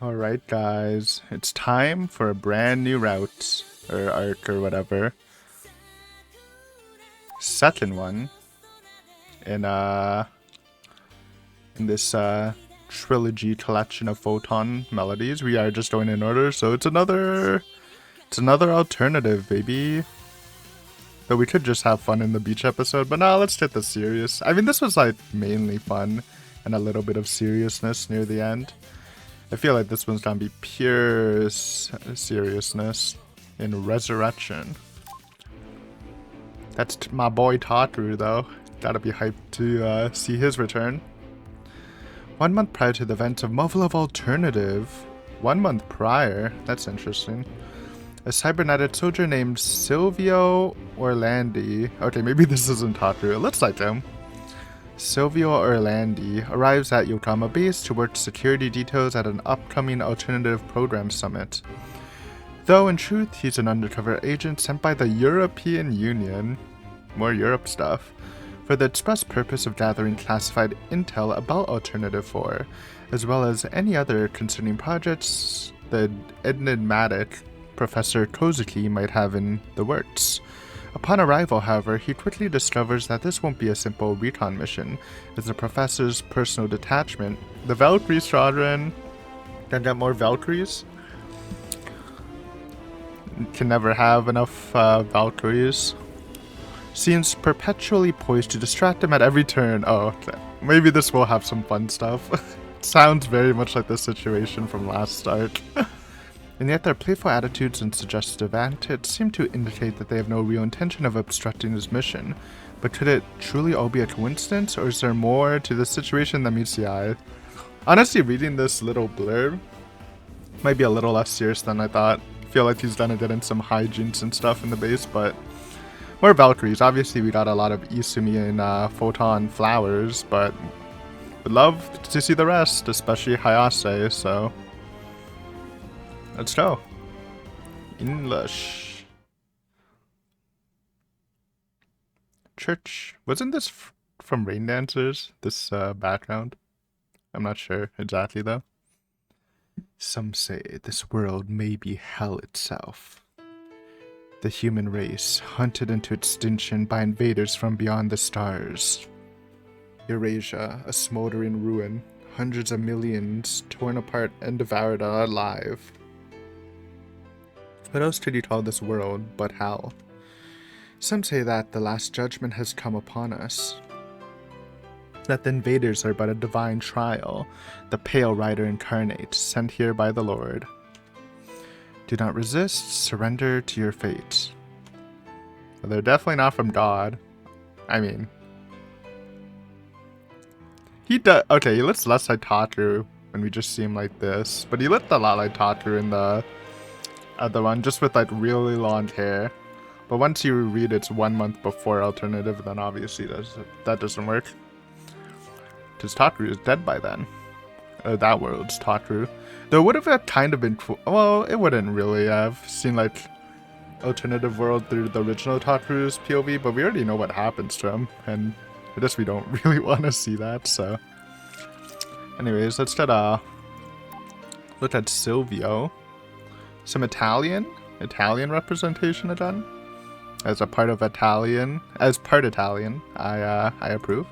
Alright guys, it's time for a brand new route, or arc or whatever. Second one in this trilogy collection of photon melodies. We are just going in order, so it's another alternative, baby. Though we could just have fun in the beach episode, but now let's get this serious. I mean, this was like mainly fun and a little bit of seriousness near the end. I feel like this one's gonna be pure seriousness in Resurrection. That's my boy Tataru, though. Gotta be hyped to see his return. 1 month prior to the events of Muv Luv Alternative. 1 month prior? That's interesting. A cybernetic soldier named Silvio Orlandi. Okay, maybe this isn't Tataru. It looks like him. Silvio Orlandi arrives at Yokohama base to work security details at an upcoming alternative program summit. Though in truth, he's an undercover agent sent by the European Union, more Europe stuff, for the express purpose of gathering classified intel about Alternative 4, as well as any other concerning projects the enigmatic Professor Kozuki might have in the works. Upon arrival, however, he quickly discovers that this won't be a simple recon mission, as the professor's personal detachment, the Valkyrie Squadron, can get more Valkyries? Can never have enough Valkyries. Seems perpetually poised to distract him at every turn. Oh, maybe this will have some fun stuff. Sounds very much like the situation from last arc. And yet their playful attitudes and suggestive antics seem to indicate that they have no real intention of obstructing his mission. But could it truly all be a coincidence, or is there more to this situation than meets the eye? Honestly, reading this little blurb might be a little less serious than I thought. I feel like he's gonna get in some hijinks and stuff in the base, but more Valkyries. Obviously, we got a lot of Isumi and Photonflowers, but would love to see the rest, especially Hayase, so let's go. English. Church. Wasn't this from Rain Dancers? This background? I'm not sure exactly though. Some say this world may be hell itself. The human race, hunted into extinction by invaders from beyond the stars. Eurasia, a smoldering ruin, hundreds of millions torn apart and devoured alive. What else could you call this world but hell? Some say that the last judgment has come upon us. That the invaders are but a divine trial, the pale rider incarnate, sent here by the Lord. Do not resist, surrender to your fate. Well, they're definitely not from God. I mean, he does. Okay, he looks less like Tataru when we just see him like this, but he looked a lot like Tataru in the other one, just with like really long hair. But once you read it's 1 month before Alternative, then obviously that doesn't work. Because Tataru is dead by then. That world's Tataru. Though it would have kind of been cool. Well, it wouldn't really have seen like Alternative World through the original Tataru's POV, but we already know what happens to him, and I guess we don't really want to see that, so. Anyways, let's get look at Silvio. Some Italian representation again. As part Italian, I approve.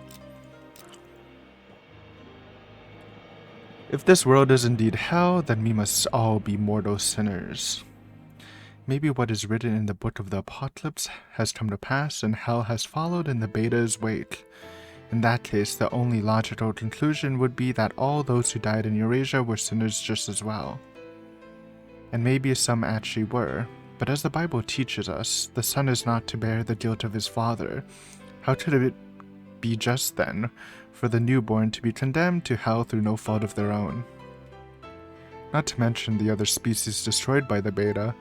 If this world is indeed hell, then we must all be mortal sinners. Maybe what is written in the book of the Apocalypse has come to pass, and hell has followed in the Beta's wake. In that case, the only logical conclusion would be that all those who died in Eurasia were sinners just as well. And maybe some actually were, but as the Bible teaches us, the son is not to bear the guilt of his father. How could it be just then for the newborn to be condemned to hell through no fault of their own? Not to mention the other species destroyed by the Beta,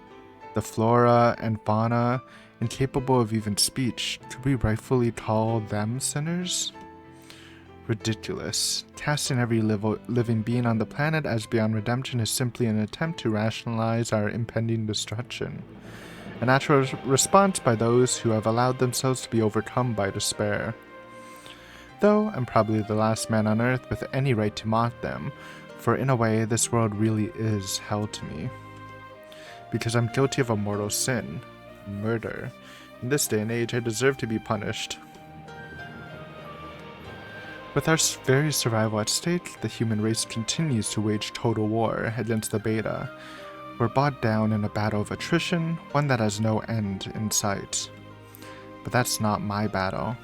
the flora and fauna, incapable of even speech. Could we rightfully call them sinners? Ridiculous. Casting every living being on the planet as beyond redemption is simply an attempt to rationalize our impending destruction. A natural response by those who have allowed themselves to be overcome by despair. Though I'm probably the last man on earth with any right to mock them, For in a way, this world really is hell to me. Because I'm guilty of a mortal sin, murder. In this day and age, I deserve to be punished. With our very survival at stake, the human race continues to wage total war against the beta. We're bogged down in a battle of attrition, one that has no end in sight. But that's not my battle.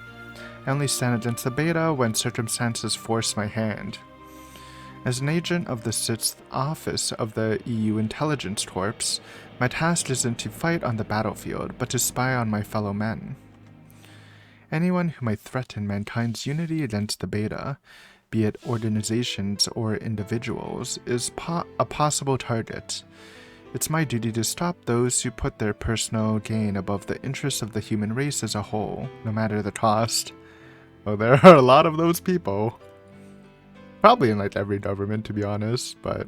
I only stand against the beta when circumstances force my hand. As an agent of the 6th Office of the EU Intelligence Corps, my task isn't to fight on the battlefield, but to spy on my fellow men. Anyone who might threaten mankind's unity against the beta, be it organizations or individuals, is a possible target. It's my duty to stop those who put their personal gain above the interests of the human race as a whole, no matter the cost. Oh, there are a lot of those people. Probably in like every government, to be honest, but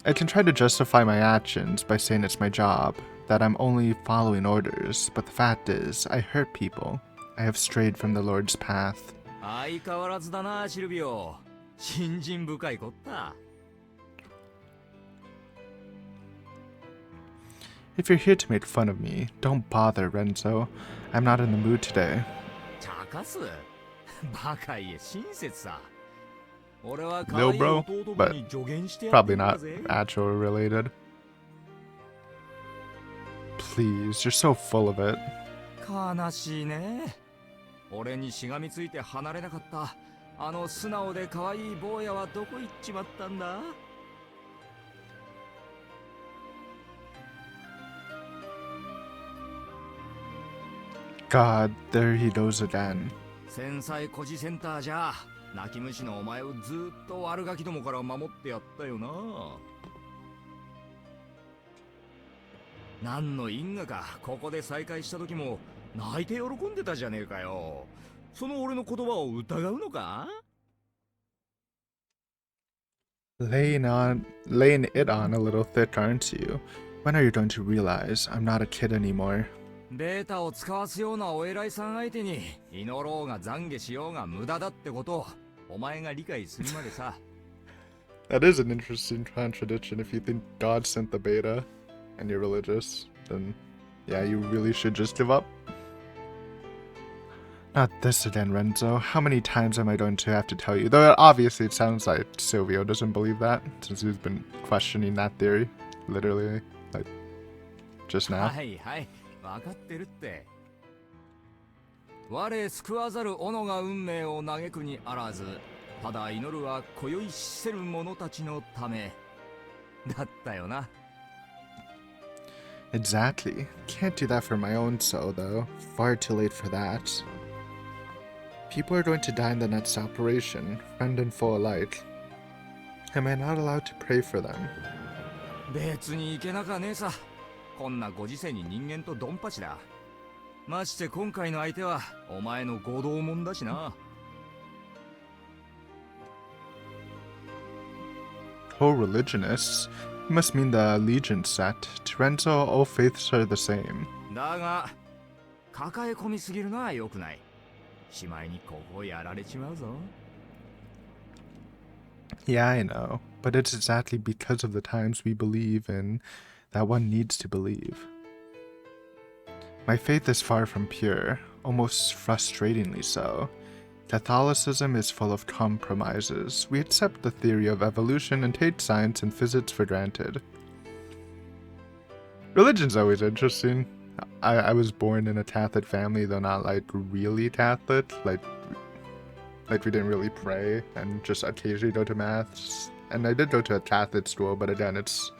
I can try to justify my actions by saying it's my job, that I'm only following orders, but the fact is, I hurt people. I have strayed from the Lord's path. If you're here to make fun of me, don't bother, Renzo. I'm not in the mood today. No, bro, but probably not actual related. Please, you're so full of it. God, there he goes again. Laying it on a little thick, aren't you? When are you going to realize I'm not a kid anymore? That is an interesting contradiction. If you think God sent the beta and you're religious, then yeah, you really should just give up. Not this again, Renzo. How many times am I going to have to tell you? Though obviously it sounds like Silvio doesn't believe that, since he's been questioning that theory, literally, like, just now. Exactly. Can't do that for my own soul, though. Far too late for that. People are going to die in the next operation, friend and foe alike. Am I not allowed to pray for them? Oh, religionists? You must mean the allegiance sect. To Renzo, all faiths are the same. Yeah, I know, but it's exactly because of the times we believe in that one needs to believe. My faith is far from pure, almost frustratingly so. Catholicism is full of compromises. We accept the theory of evolution and take science and physics for granted. Religion's always interesting. I was born in a Catholic family, though not like really Catholic. Like we didn't really pray and just occasionally go to mass. And I did go to a Catholic school, but again, it's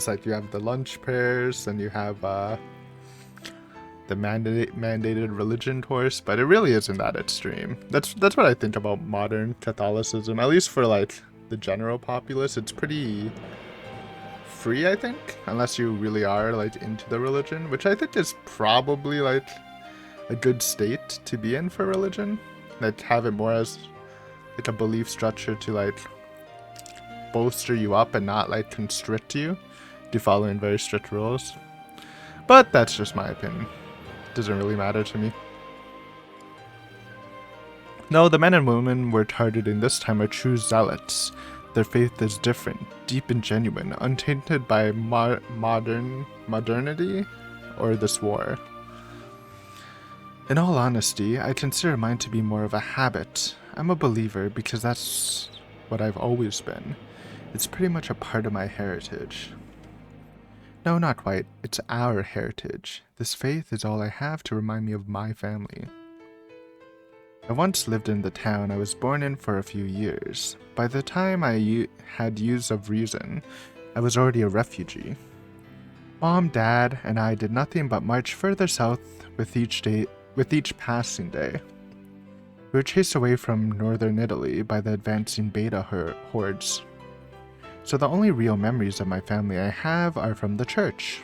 like you have the lunch prayers and you have the mandated religion course, but it really isn't that extreme. That's what I think about modern Catholicism, at least for like the general populace. It's pretty free, I think, unless you really are like into the religion, which I think is probably like a good state to be in for religion. Like have it more as like a belief structure to like bolster you up and not like constrict you to following very strict rules. But that's just my opinion. Doesn't really matter to me. No, the men and women we're targeting this time are true zealots. Their faith is different, deep and genuine, untainted by modernity or this war. In all honesty, I consider mine to be more of a habit. I'm a believer because that's what I've always been. It's pretty much a part of my heritage. No, not quite. It's our heritage. This faith is all I have to remind me of my family. I once lived in the town I was born in for a few years. By the time I had use of reason, I was already a refugee. Mom, Dad, and I did nothing but march further south with each passing day. We were chased away from northern Italy by the advancing beta hordes. So the only real memories of my family I have are from the church.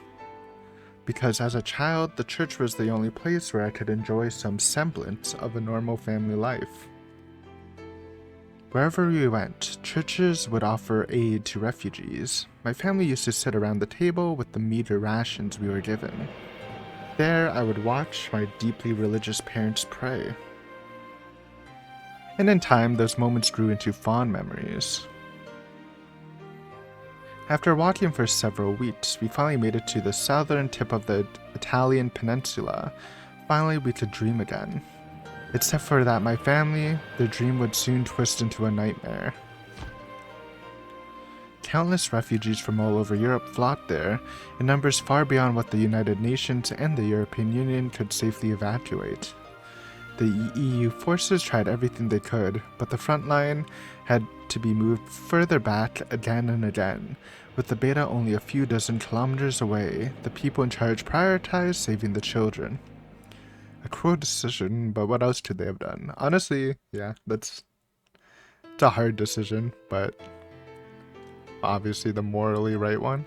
Because as a child, the church was the only place where I could enjoy some semblance of a normal family life. Wherever we went, churches would offer aid to refugees. My family used to sit around the table with the meager rations we were given. There, I would watch my deeply religious parents pray. And in time, those moments grew into fond memories. After walking for several weeks, we finally made it to the southern tip of the Italian peninsula. Finally, we could dream again. Except for that my family, their dream would soon twist into a nightmare. Countless refugees from all over Europe flocked there, in numbers far beyond what the United Nations and the European Union could safely evacuate. The EU forces tried everything they could, but the front line had to be moved further back again and again. With the beta only a few dozen kilometers away, the people in charge prioritized saving the children. A cruel decision, but what else could they have done? Honestly, yeah, it's a hard decision, but obviously the morally right one.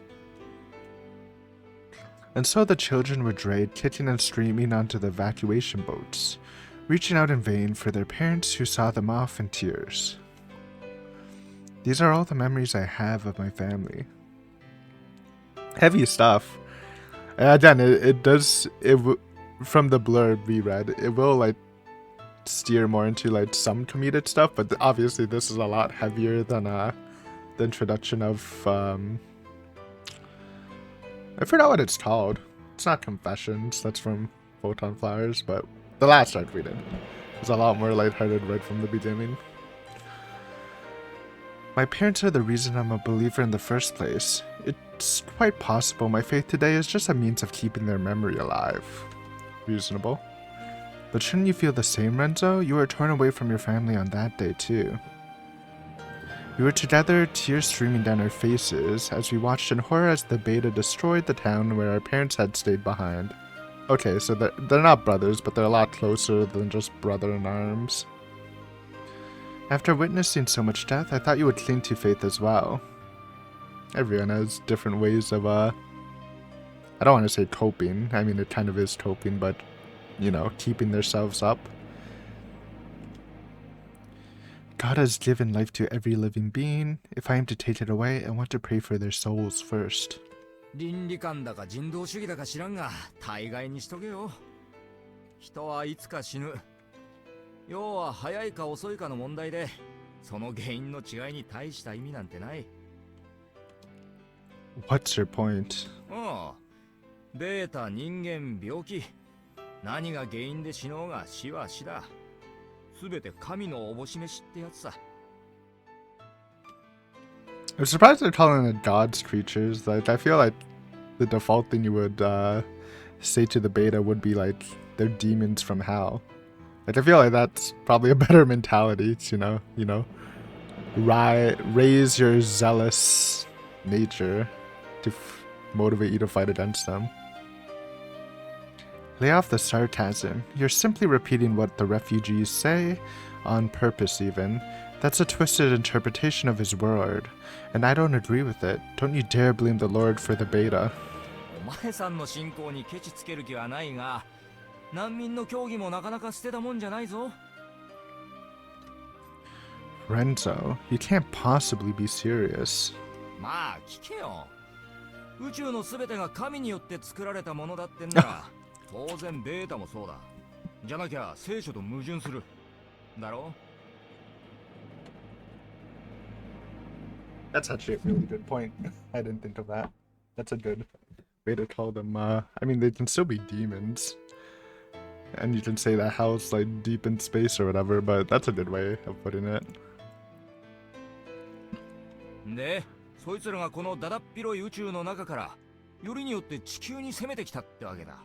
And so the children were dragged kicking and screaming onto the evacuation boats, reaching out in vain for their parents who saw them off in tears. These are all the memories I have of my family. Heavy stuff. And again, from the blurb we read, it will like steer more into like some comedic stuff, but obviously this is a lot heavier than the introduction of I forgot what it's called. It's not Confessions, that's from Photonflowers, but the last arc we did was a lot more lighthearted right from the beginning. My parents are the reason I'm a believer in the first place. It's quite possible my faith today is just a means of keeping their memory alive. Reasonable. But shouldn't you feel the same, Renzo? You were torn away from your family on that day, too. We were together, tears streaming down our faces, as we watched in horror as the beta destroyed the town where our parents had stayed behind. Okay, so they're not brothers, but they're a lot closer than just brother-in-arms. After witnessing so much death, I thought you would cling to faith as well. Everyone has different ways of, I don't want to say coping. I mean, it kind of is coping, but, you know, keeping themselves up. God has given life to every living being. If I am to take it away, I want to pray for their souls first. 倫理観だか人道主義だか知らんが、大概にしとけよ。人はいつか死ぬ。要は早いか遅いかの問題で、その原因の違いに大した意味なんてない。What's your point? ああ、ベータ、人間、病気。何が原因で死のうが死は死だ。すべて神のおぼし飯ってやつさ。I'm surprised they're calling it God's creatures. Like, I feel like the default thing you would say to the beta would be like, they're demons from hell. Like, I feel like that's probably a better mentality, you know, raise your zealous nature to motivate you to fight against them. Lay off the sarcasm. You're simply repeating what the refugees say, on purpose even. That's a twisted interpretation of his word, and I don't agree with it. Don't you dare blame the Lord for the beta. お前さんの信仰にケチつける気はないが、難民の教義もなかなか捨てたもんじゃないぞ。Renzo, you can't possibly be serious. まあ聞けよ。宇宙のすべてが神によって作られたものだってんなら、当然ベータもそうだ。じゃなきゃ聖書と矛盾する。だろ That's actually a really good point. I didn't think of that. That's a good way to call them. I mean, they can still be demons. And you can say that hell's like deep in space or whatever, but that's a good way of putting it. で、そいつらがこのだだっ広い宇宙の中から、よりによって地球に攻めてきたってわけだ。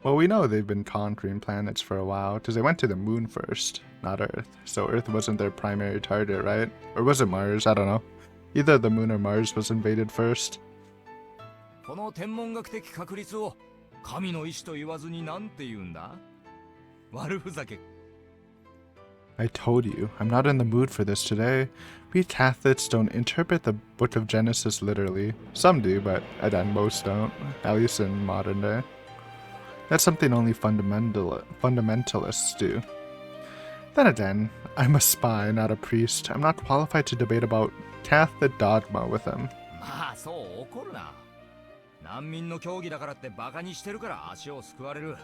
Well, we know they've been conquering planets for a while, because they went to the moon first, not Earth. So Earth wasn't their primary target, right? Or was it Mars? I don't know. Either the moon or Mars was invaded first. この天文学的確率を神の意志と言わずに何て言うんだ悪ふざけ。I told you, I'm not in the mood for this today. We Catholics don't interpret the book of Genesis literally. Some do, but again, most don't. At least in modern day. That's something only fundamentalists do. Then again, I'm a spy, not a priest. I'm not qualified to debate about Catholic dogma with him. まあそう怒るな。難民の競技だからってバカにしてるから足をすくわれる。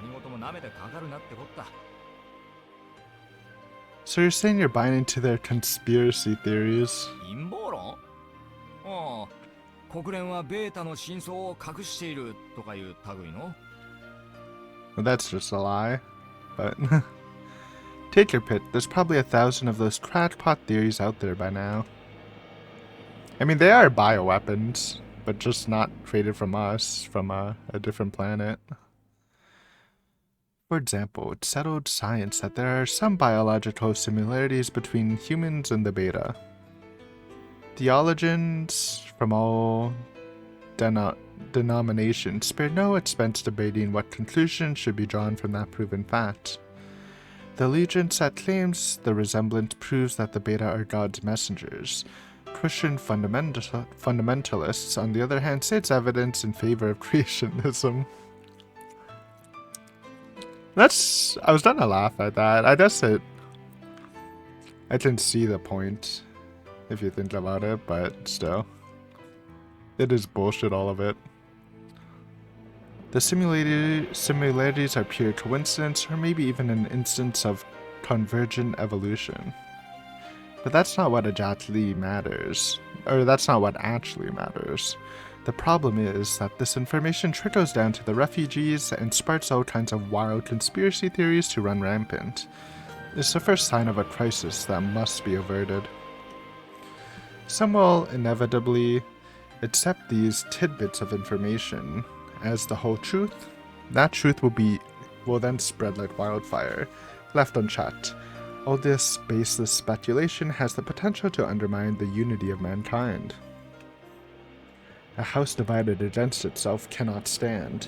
何事も舐めてかかるなってこった。So you're saying you're buying into their conspiracy theories? 陰謀論？ああ、国連はベータの真相を隠しているとかいう類の？ Well, that's just a lie. But take your pick. There's probably 1,000 of those crackpot theories out there by now. I mean, they are bioweapons, but just not created from us, from a different planet. For example, it's settled science that there are some biological similarities between humans and the beta. Theologians from all denominations spare no expense debating what conclusions should be drawn from that proven fact. The allegiance that claims the resemblance proves that the beta are God's messengers. Christian fundamentalists, on the other hand, say it's evidence in favor of creationism. I was gonna laugh at that. I can see the point, if you think about it, but still. It is bullshit, all of it. The similarities are pure coincidence, or maybe even an instance of convergent evolution. But that's not what exactly matters. Or that's not what actually matters. The problem is that this information trickles down to the refugees and sparks all kinds of wild conspiracy theories to run rampant. It's the first sign of a crisis that must be averted. Some will inevitably accept these tidbits of information as the whole truth. That truth will then spread like wildfire, left unchecked. All this baseless speculation has the potential to undermine the unity of mankind. A house divided against itself cannot stand.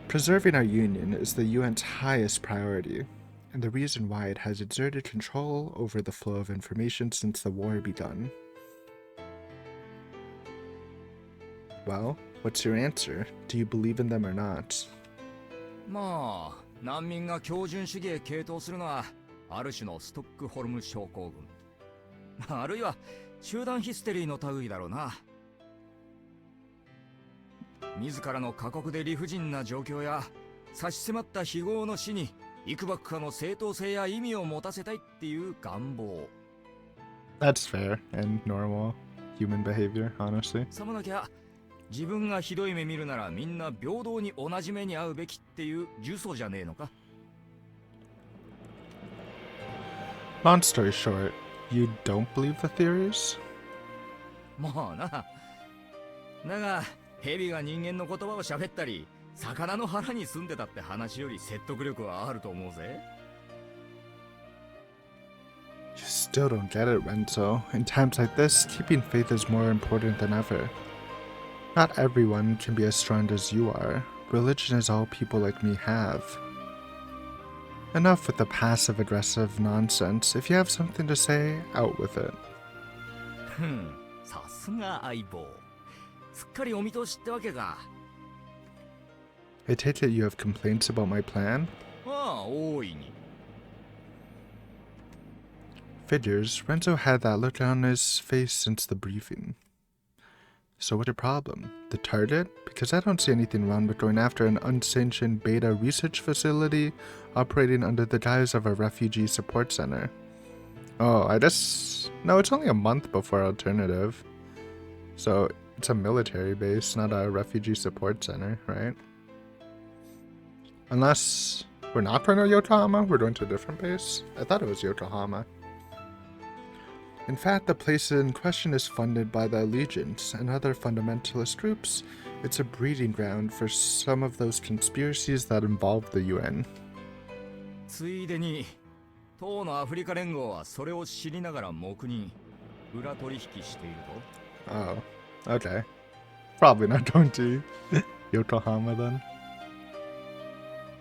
Preserving our union is the UN's highest priority, and the reason why it has exerted control over the flow of information since the war begun. Well, what's your answer? Do you believe in them or not? まあ、難民が標準主義へ傾倒するのは、ある種のストックホルム症候群。あるいは、集団ヒステリーの類だろうな。自らの過酷で理不尽な状況や差し迫った非業の死に幾ばくかの正当性や意味を持たせたいっていう願望。That's fair and normal human behavior, honestly. さもなきゃ自分がひどい目見るならみんな平等に同じ目に遭うべきっていう呪詛じゃねえのか。Long story short, you don't believe the theories? まあな。だが蛇が人間の言葉を喋ったり、魚の腹に住んでたって話より説得力はあると思うぜ。You still don't get it, Renzo. In times like this, keeping faith is more important than ever. Not everyone can be as strong as you are. Religion is all people like me have. Enough with the passive-aggressive nonsense. If you have something to say, out with it. さすが相棒。すっかりお見通しってわけか。I take it you have complaints about my plan? ああ、大いに。Figures, Renzo had that look on his face since the briefing. So what's your problem? The target? Because I don't see anything wrong with going after an unsanctioned beta research facility operating under the guise of a refugee support center. Oh, I guess... No, it's only a month before alternative. So it's a military base, not a refugee support center, right? Unless we're not going to Yokohama, we're going to a different base? I thought it was Yokohama. In fact, the place in question is funded by the Allegiance and other fundamentalist groups. It's a breeding ground for some of those conspiracies that involve the UN. ついでに当のアフリカ連合はそれを知りながら黙認裏取引していると Oh, okay. Probably not going to Yokohama then.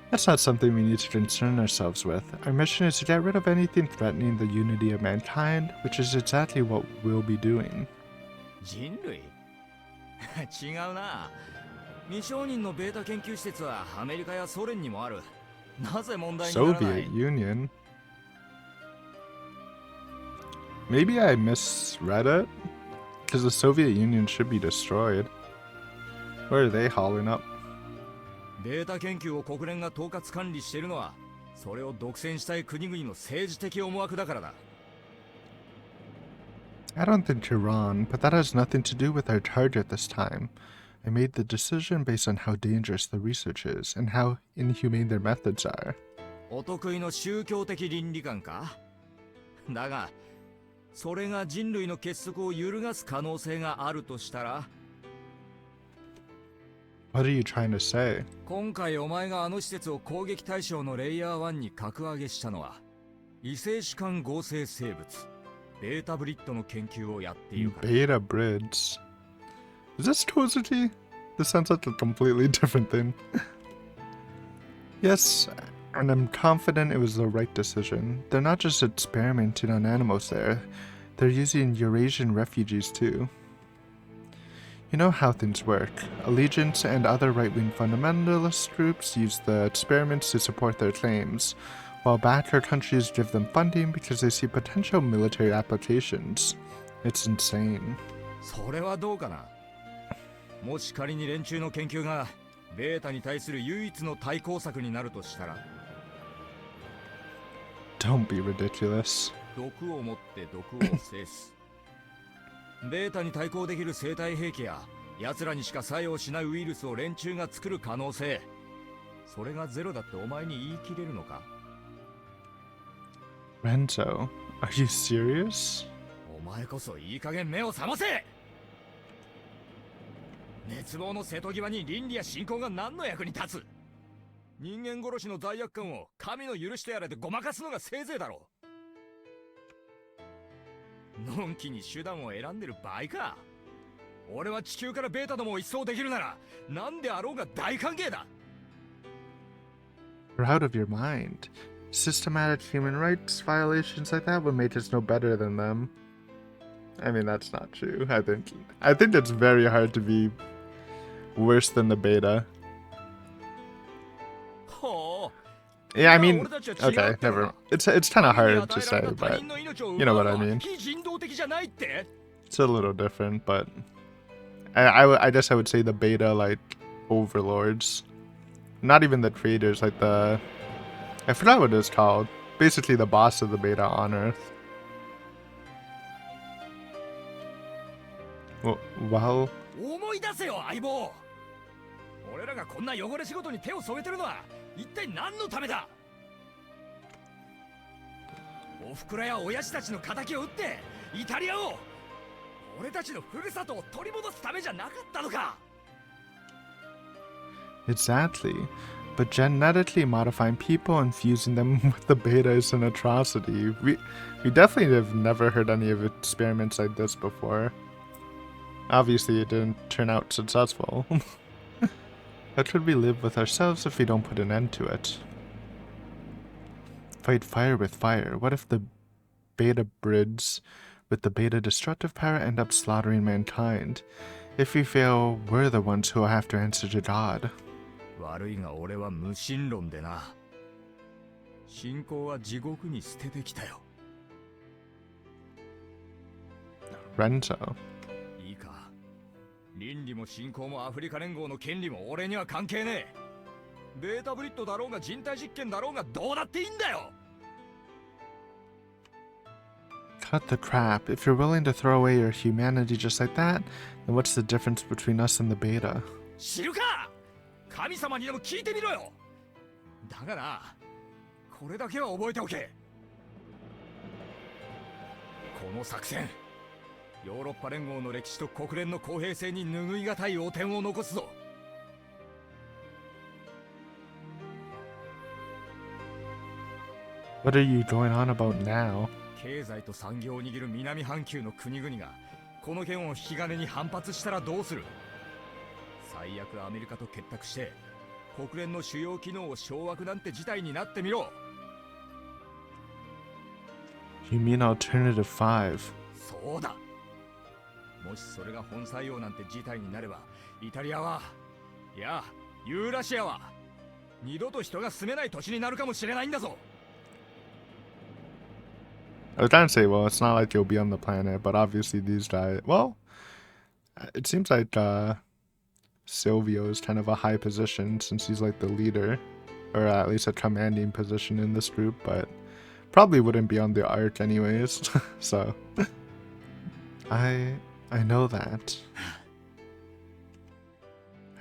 That's not something we need to concern ourselves with. Our mission is to get rid of anything threatening the unity of mankind, which is exactly what we'll be doing. 人類違うな未承認のベータ研究施設はアメリカやソ連にもあるなぜ問題にならない Soviet Union? Maybe I misread it? Because the Soviet Union should be destroyed. Where are they hauling up? ベータ研究を国連が統括管理しているのはそれを独占したい国々の政治的思惑だからだ I don't think you're wrong, but that has nothing to do with our target this time. I made the decision based on how dangerous the research is and how inhumane their methods are. お得意の宗教的倫理観かだがそれが人類の結束を揺るがす可能性があるとしたら What are you trying to say? 今回お前があの施設を攻撃対象のレイヤー1に格上げしたのは異性主観合成生物ベータブリッドの研究をやっているから Beta Brids. Is this Tozuki? This sounds like a completely different thing. Yes, and I'm confident it was the right decision. They're not just experimenting on animals there. They're using Eurasian refugees too. You know how things work. Allegiance and other right-wing fundamentalist groups use the experiments to support their claims, while backer countries give them funding because they see potential military applications. It's insane. それはどうかなもし仮に連中の研究がベータに対する唯一の対抗策になるとしたら Don't be ridiculous. 毒を持って毒を制すベータに対抗できる生体兵器や奴らにしか作用しないウイルスを連中が作る可能性それがゼロだってお前に言い切れるのか Renzo, are you serious? お前こそいい加減目を覚ませ熱望の瀬戸際に倫理や信仰が何の役に立つ人間殺しの罪悪感を神の許してやれでごまかすのがせいぜいだろうのんきに手段を選んでる場合か俺は地球からベータどもを一掃できるなら何であろうが大歓迎だ You're out of your mind. Systematic human rights violations like that would make us no better than them. I mean, that's not true. I think it's very hard to be worse than the beta. Yeah, I mean, okay, never. It's kind of hard to say, but you know what I mean. It's a little different, but I guess I would say the beta like overlords, not even the creators, like the I forgot what it's called. Basically, the boss of the beta on Earth. Well. 思い出せよ相棒俺らがこんな汚れ仕事に手を染めてるのは一体何のためだおふくらや親父たちの仇を討ってイタリアを俺たちのふるさとを取り戻すためじゃなかったのか Exactly. But genetically modifying people and fusing them with the beta is an atrocity. We definitely have never heard any of experiments like this before. Obviously, it didn't turn out successful. How could we live with ourselves if we don't put an end to it? Fight fire with fire. What if the beta brids with the beta destructive power end up slaughtering mankind? If we fail, we're the ones who will have to answer to God. 悪いが俺は無神論でな信仰は地獄に捨ててきたよ Renzo. いいか倫理も信仰もアフリカ連合の権利も俺には関係ねえ。ベータブリッドだろうが人体実験だろうがどうだっていいんだよ。 Cut the crap. If you're willing to throw away your humanity just like that, then what's the difference between us and the beta? 知るか。神様にでも聞いてみろよ。だがな、これだけは覚えておけ。この作戦、ヨーロッパ連合の歴史と国連の公平性に拭いがたい汚点を残すぞ。What are you going on about now? 経済と産業を握る南半球の国々がこの件を引き金に反発したらどうする。最悪アメリカと結託して国連の主要機能を掌握なんて事態になってみろ。 You mean Alternative 5? そうだ。もしそれが本採用なんて事態になれば、イタリアは、いやユーラシアは二度と人が住めない土地になるかもしれないんだぞ。 I was trying to say, well, it's not like you'll be on the planet, but obviously these guys... Well, it seems like Silvio is kind of a high position since he's like the leader, or at least a commanding position in this group, but probably wouldn't be on the arc anyways, so... I know that.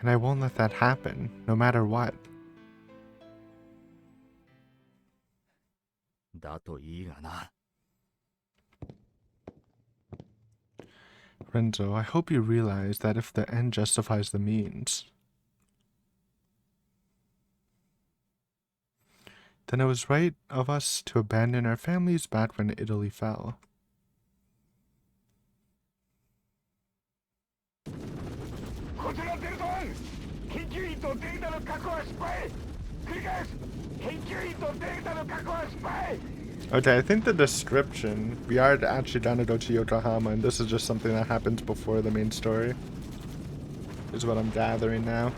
And I won't let that happen, no matter what. だといいがな。 Renzo, I hope you realize that if the end justifies the means, then it was right of us to abandon our families back when Italy fell. Okay, I think the description, we are actually gonna go to Yokohama, and this is just something that happens before the main story, is what I'm gathering now.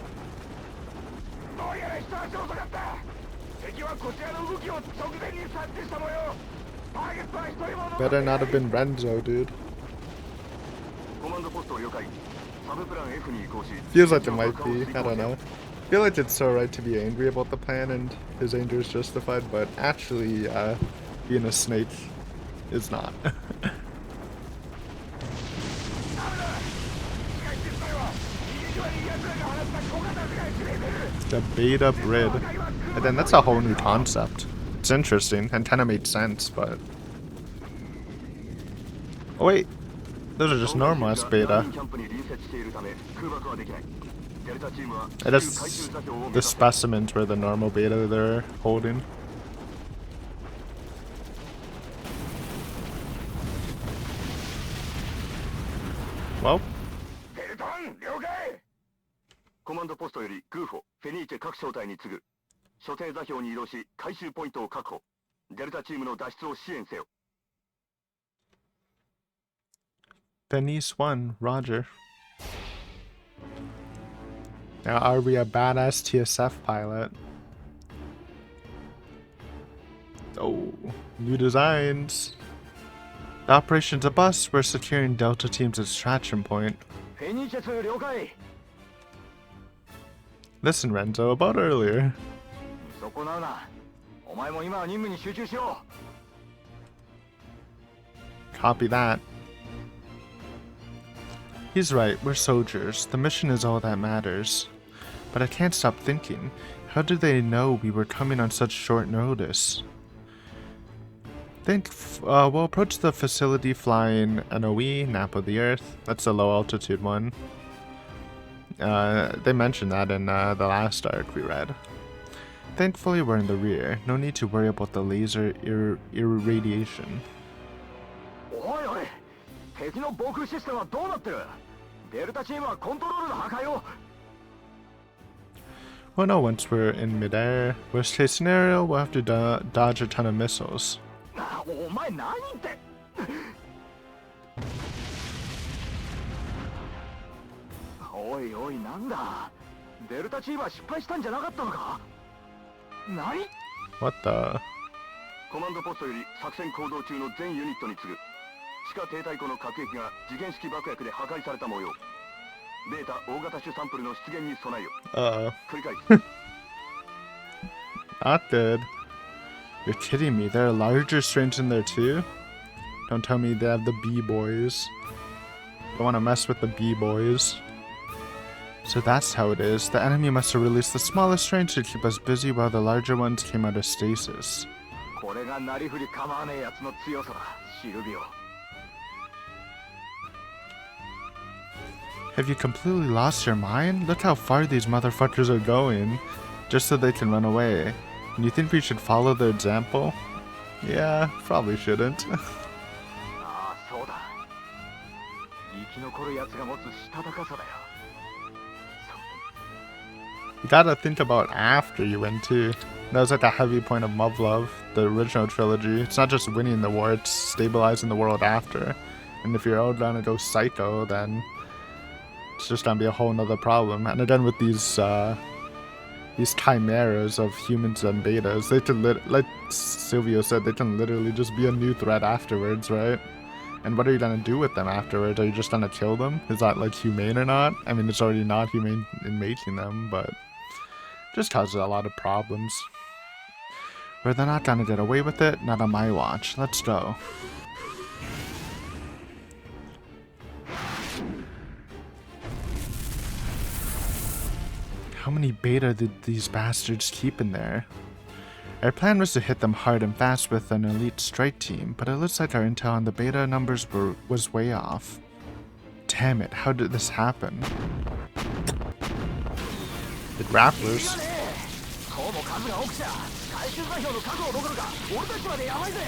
Better not have been Renzo, dude. Feels like it might be, I don't know. I feel like it's so right to be angry about the plan and his anger is justified, but actually, being a snake is not. The beta brid. And then that's a whole new concept. It's interesting and kind of made sense, but... Oh wait, those are just normal as beta. I guess the specimens were the normal beta they're holding. Well. コマンドポストよりグーフォ、フェニーチェ各小隊に次ぐ。所定座標に移動し、回収ポイントを確保。デルタチームの脱出を支援せよ。Venice 1, Roger. Now, are we a badass TSF pilot? Oh, new designs. The operation's a bust. We're securing Delta Team's extraction point. Listen, Renzo, about earlier. Copy that. He's right, we're soldiers. The mission is all that matters. But I can't stop thinking, how did they know we were coming on such short notice? We'll approach the facility flying NOE, Nap of the Earth. That's the low altitude one. They mentioned that in the last arc we read. Thankfully we're in the rear. No need to worry about the laser irradiation. Well, no, once we're in midair, worst case scenario, we'll have to dodge a ton of missiles. What the? コマンドポストより作戦行動中の全ユニットに次ぐ。地下停滞庫の核兵器が時限式爆薬で破壊された模様。ベータ大型種サンプルの出現に備えよ。 Uh-oh. 繰り返す。 Not good. You're kidding me. There are larger strains in there too? Don't tell me they have the B-boys. Don't want to mess with the B-boys. So that's how it is. The enemy must have released the smallest strains to keep us busy while the larger ones came out of stasis. これがなりふり構わねえやつの強さだ、シルビオ。 Have you completely lost your mind? Look how far these motherfuckers are going, just so they can run away. And you think we should follow their example? Yeah, probably shouldn't. ああ、そうだ。生き残るやつが持つしたたかさだよ。 You gotta think about after you win too. That was like a heavy point of Muv Luv, the original trilogy. It's not just winning the war, it's stabilizing the world after. And if you're all gonna go psycho, then it's just gonna be a whole nother problem. And again with these chimeras of humans and betas, they can like Silvio said, they can literally just be a new threat afterwards, right? And what are you gonna do with them afterwards? Are you just gonna kill them? Is that like humane or not? I mean, it's already not humane in making them, but just causes a lot of problems. Where they're not gonna get away with it, not on my watch. Let's go. How many beta did these bastards keep in there? Our plan was to hit them hard and fast with an elite strike team, but it looks like our intel on the beta numbers was way off. Damn it, how did this happen? The grapplers. こうも数が多くちゃ回収座標の確保どころか俺たちまでやばいぜ。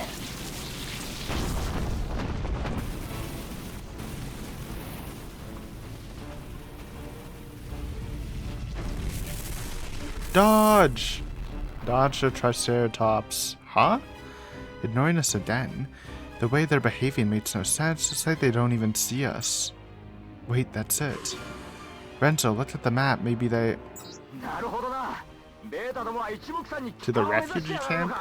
Dodge! Dodge the Triceratops. Huh? Ignoring us again. The way they're behaving makes no sense. It's like they don't even see us. Wait, that's it. Renzo, look at the map. Maybe they... To the refugee camp?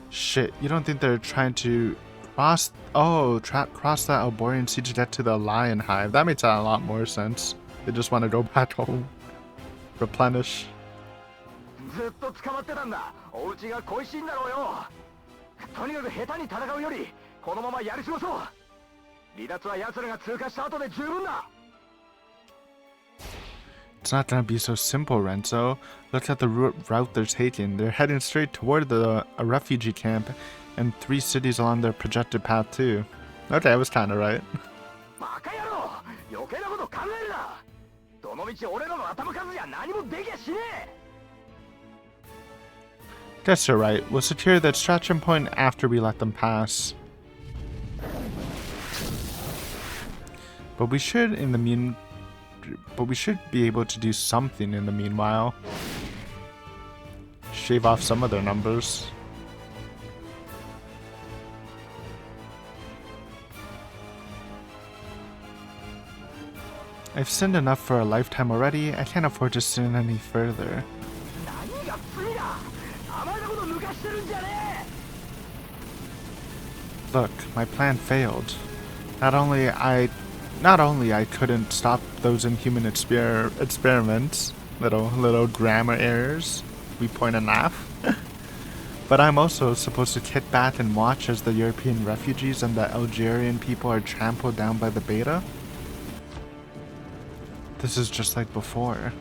Shit, you don't think they're trying to cross... Oh, cross that Alborian Sea to get to the Lion Hive. That makes a lot more sense. They just want to go back home. Replenish. ずっと捕まってたんだ。お家が恋しいんだろうよ。とにかく下手に戦うよりこのままやり過ごそう。離脱は奴らが通過した後で十分だ。 It's not gonna be so simple, Renzo. Look at the route they're taking. They're heading straight toward a refugee camp and 3 cities along their projected path too. Okay, I was kinda right. バカ野郎、余計なこと考えるな。どの道俺らの頭数じゃ何もできやしねえ。 Guess you're right. We'll secure the extraction point after we let them pass. But we should be able to do something in the meanwhile. Shave off some of their numbers. I've sinned enough for a lifetime already. I can't afford to sin any further. Look, my plan failed. Not only I couldn't stop those inhuman experiments, little grammar errors, we point and laugh, but I'm also supposed to sit back and watch as the European refugees and the Algerian people are trampled down by the beta? This is just like before.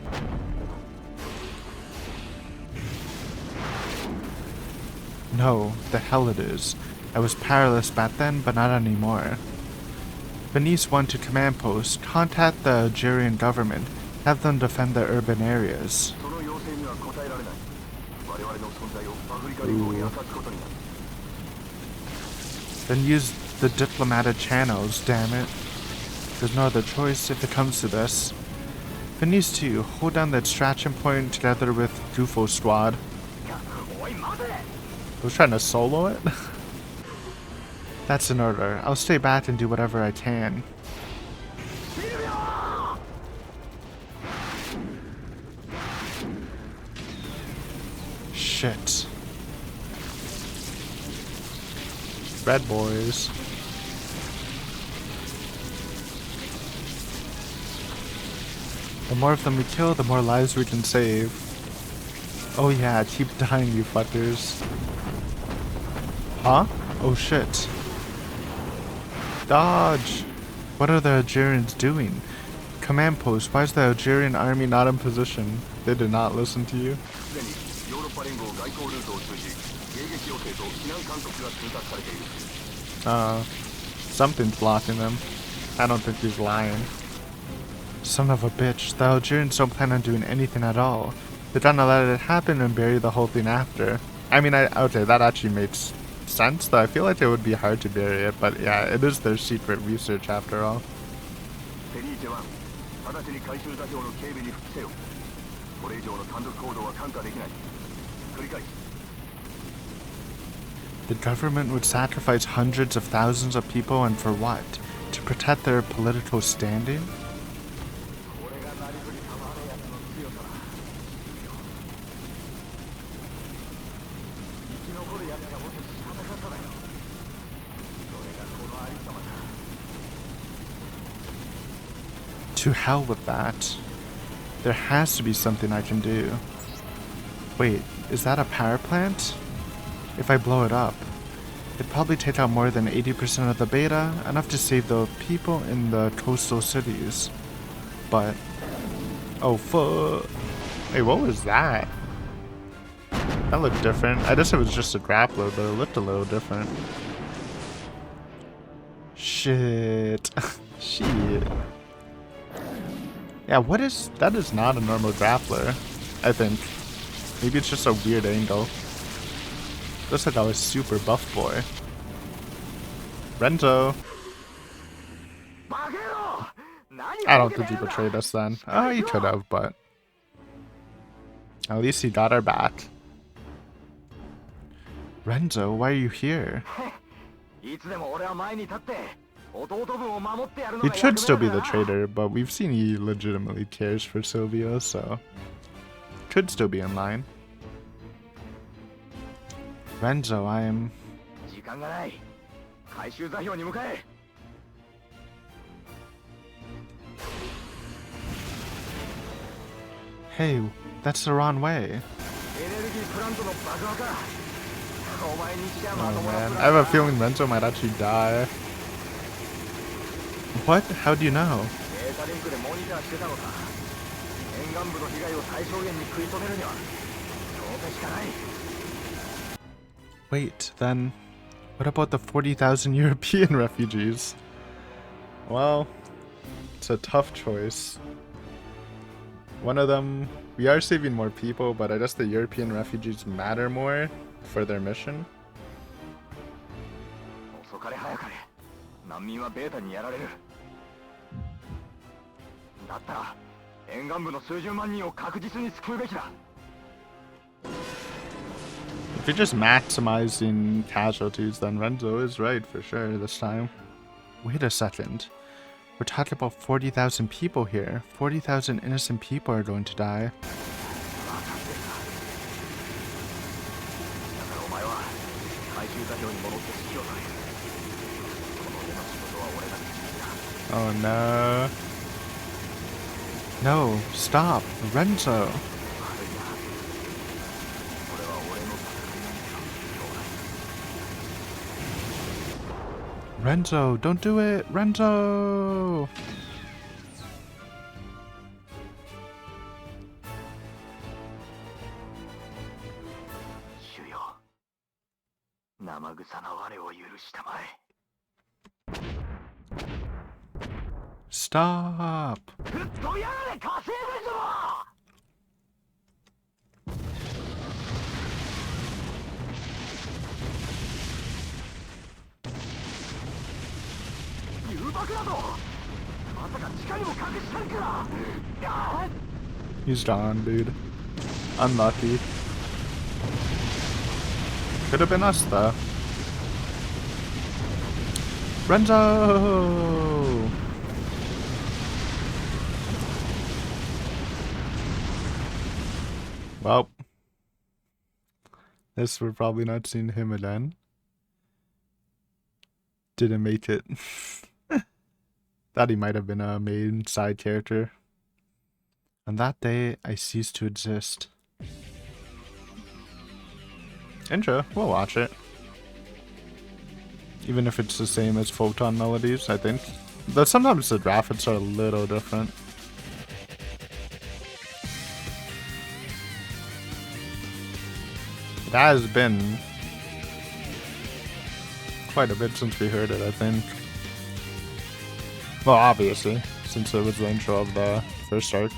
No, the hell it is. I was powerless back then, but not anymore. Venice went to command post. Contact the Algerian government. Have them defend the urban areas. Ooh. Then use the diplomatic channels, damn it. There's no other choice if it comes to this. Venice 2, hold down the extraction point together with Gufo squad. I was trying to solo it? That's an order. I'll stay back and do whatever I can. Shit. Red boys. The more of them we kill, the more lives we can save. Oh yeah, keep dying, you fuckers. Huh? Oh shit. Dodge! What are the Algerians doing? Command post, why is the Algerian army not in position? They did not listen to you. Something's blocking them. I don't think he's lying. Son of a bitch, the Algerians don't plan on doing anything at all. They're gonna let it happen and bury the whole thing after. I mean, okay, that actually makes sense, though I feel like it would be hard to bury it, but yeah, it is their secret research after all. The government would sacrifice hundreds of thousands of people, and for what? To protect their political standing? To hell with that. There has to be something I can do. Wait, is that a power plant? If I blow it up, it'd probably take out more than 80% of the beta, enough to save the people in the coastal cities. But, oh fuck. Hey, what was that? That looked different. I guess it was just a grappler, but it looked a little different. Shit. Shit. Yeah, what is... That is not a normal grappler, I think. Maybe it's just a weird angle. Looks like I was super buff boy. Renzo! I don't think he betrayed us then. Oh, he could have, but... At least he got our back. Renzo, why are you here? He should still be the traitor, but we've seen he legitimately cares for Sylvia, so... Could still be in line. Renzo, I am... Hey, that's the wrong way. Oh man, I have a feeling Renzo might actually die. What? How do you know? Wait, then what about the 40,000 European refugees? Well, it's a tough choice. One of them, we are saving more people, but I guess the European refugees matter more for their mission. If you're just maximizing casualties, then Renzo is right for sure this time. Wait a second. We're talking about 40,000 people here. 40,000 innocent people are going to die. Oh no. No, stop. Renzo. Renzo, don't do it! Renzo! Stop! He's gone, dude. Unlucky. Could have been us, though. Renzo! Well, this we're probably not seeing him again. Didn't make it. Thought he might have been a main side character. On that day, I ceased to exist. Intro, we'll watch it. Even if it's the same as Photonmelodies, I think. But sometimes the graphics are a little different. It has been quite a bit since we heard it, I think. Well, obviously, since it was the intro of the first arc.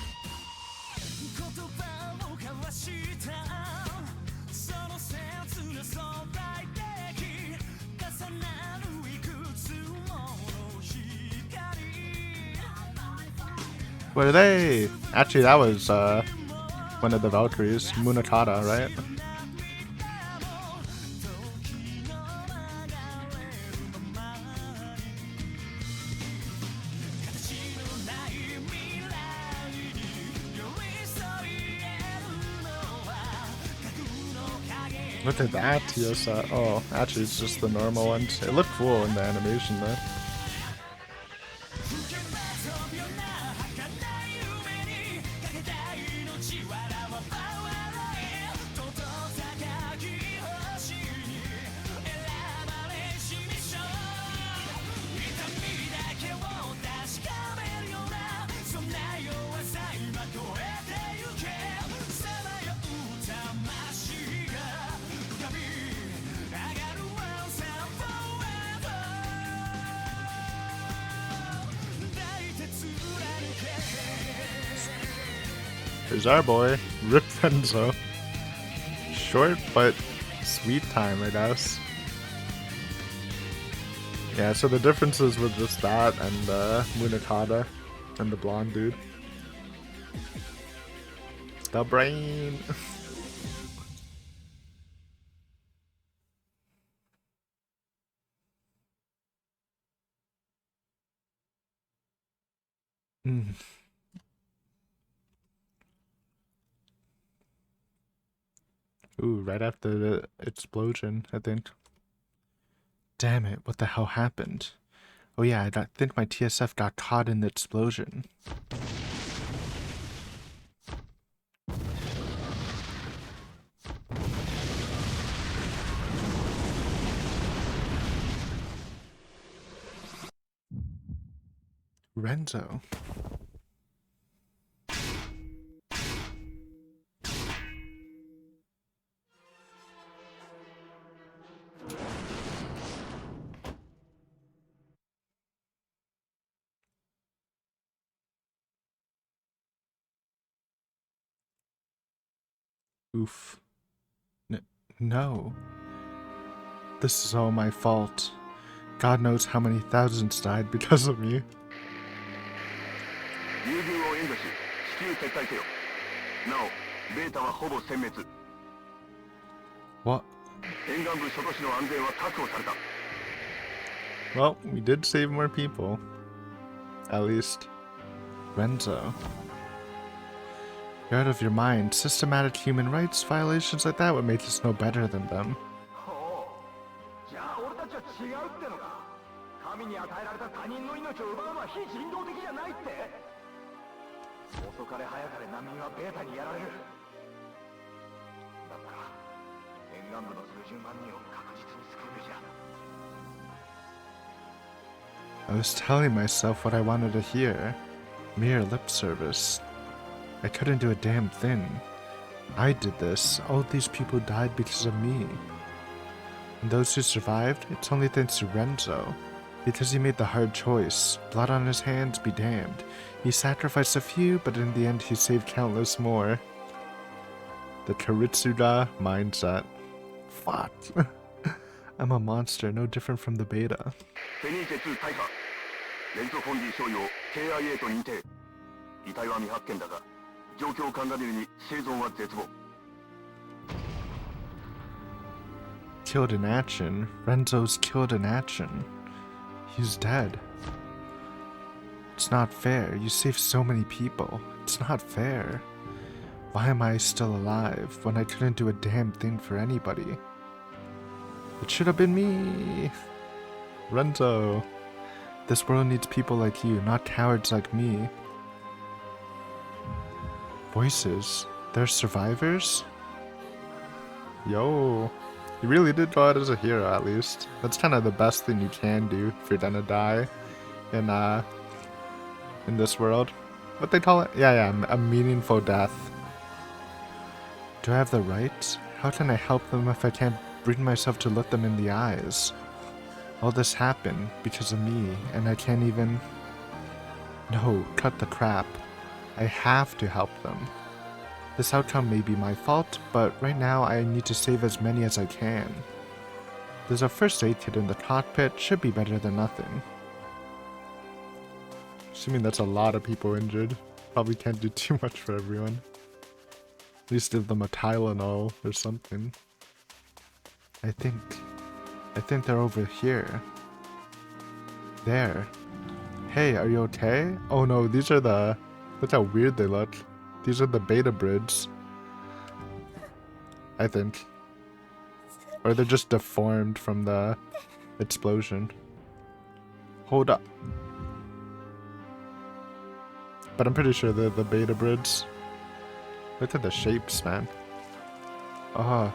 Were they? Actually, that was one of the Valkyries, Munakata, right? Look at that TSI. Oh, actually, it's just the normal ones. It looked cool in the animation, though. There's our boy, Rip Renzo. Short but sweet time, I guess. Yeah, so the differences with just that and Munakata and the blonde dude. The brain. Ooh, right after the explosion, I think. Damn it, what the hell happened? Oh yeah, I think my TSF got caught in the explosion. Renzo. Oof. No. This is all my fault. God knows how many thousands died because of me. What? Well, we did save more people. At least. Renzo. You're out of your mind. Systematic human rights violations like that would make us no better than them. I was telling myself what I wanted to hear. Mere lip service. I couldn't do a damn thing. I did this. All these people died because of me. And those who survived, it's only thanks to Renzo. Because he made the hard choice. Blood on his hands be damned. He sacrificed a few, but in the end he saved countless more. The Karitsuga mindset. Fuck. I'm a monster, no different from the beta. Killed in action? Renzo's killed in action. He's dead. It's not fair. You saved so many people. It's not fair. Why am I still alive when I couldn't do a damn thing for anybody? It should have been me. Renzo. This world needs people like you, not cowards like me. voices. They're survivors? Yo. You really did go out as a hero, at least. That's kind of the best thing you can do if you're gonna die in this world. What they call it? Yeah, a meaningful death. Do I have the right? How can I help them if I can't bring myself to look them in the eyes? All this happened because of me, and I can't even... No, cut the crap. I have to help them. This outcome may be my fault, but right now I need to save as many as I can. There's a first aid kit in the cockpit, should be better than nothing. Assuming that's a lot of people injured. Probably can't do too much for everyone. At least give them a Tylenol or something. I think they're over here. There. Hey, are you okay? Oh no, these are the... Look how weird they look. These are the beta brids. I think. Or they're just deformed from the explosion. Hold up. But I'm pretty sure they're the beta brids. Look at the shapes, man. Oh.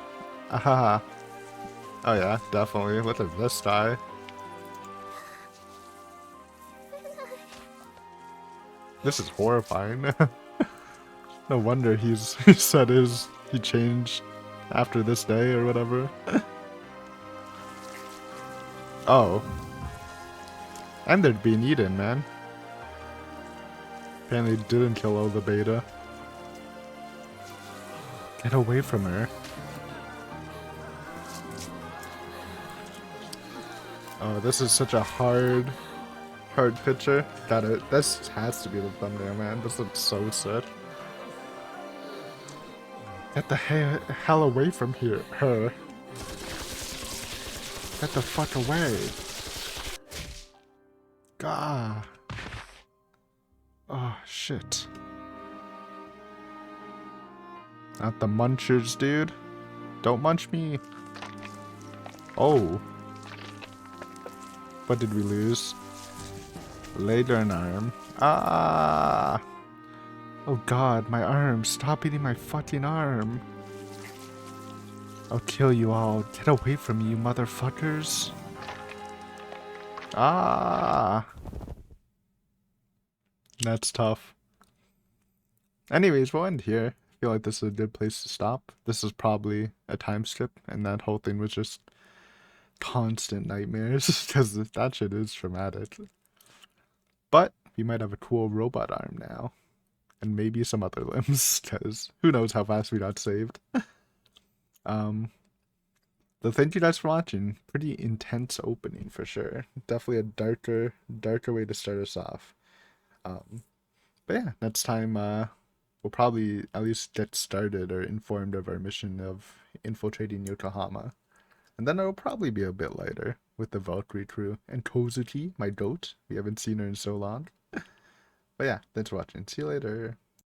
Aha. Oh yeah, definitely. Look at this guy. This is horrifying. No wonder he changed after this day or whatever. Oh. And they're being eaten, man. Apparently didn't kill all the beta. Get away from her. Oh, this is such a hard picture. Got it. This has to be the thumbnail, man. This looks so sick. Get the hell away from here, her. Get the fuck away. Gah. Oh, shit. Not the munchers, dude. Don't munch me. Oh. What did we lose? Leg and arm. Ah. Oh god, my arm. Stop eating my fucking arm. I'll kill you all. Get away from me, you motherfuckers. Ah. That's tough. Anyways, we'll end here. I feel like this is a good place to stop. This is probably a time skip, and that whole thing was just constant nightmares, because that shit is traumatic. But we might have a cool robot arm now. And maybe some other limbs, because who knows how fast we got saved. So thank you guys for watching. Pretty intense opening for sure. Definitely a darker way to start us off. But yeah, next time we'll probably at least get started or informed of our mission of infiltrating Yokohama. And then it'll probably be a bit lighter with the Valkyrie crew. And Kozuki, my goat. We haven't seen her in so long. But yeah, thanks for watching. See you later.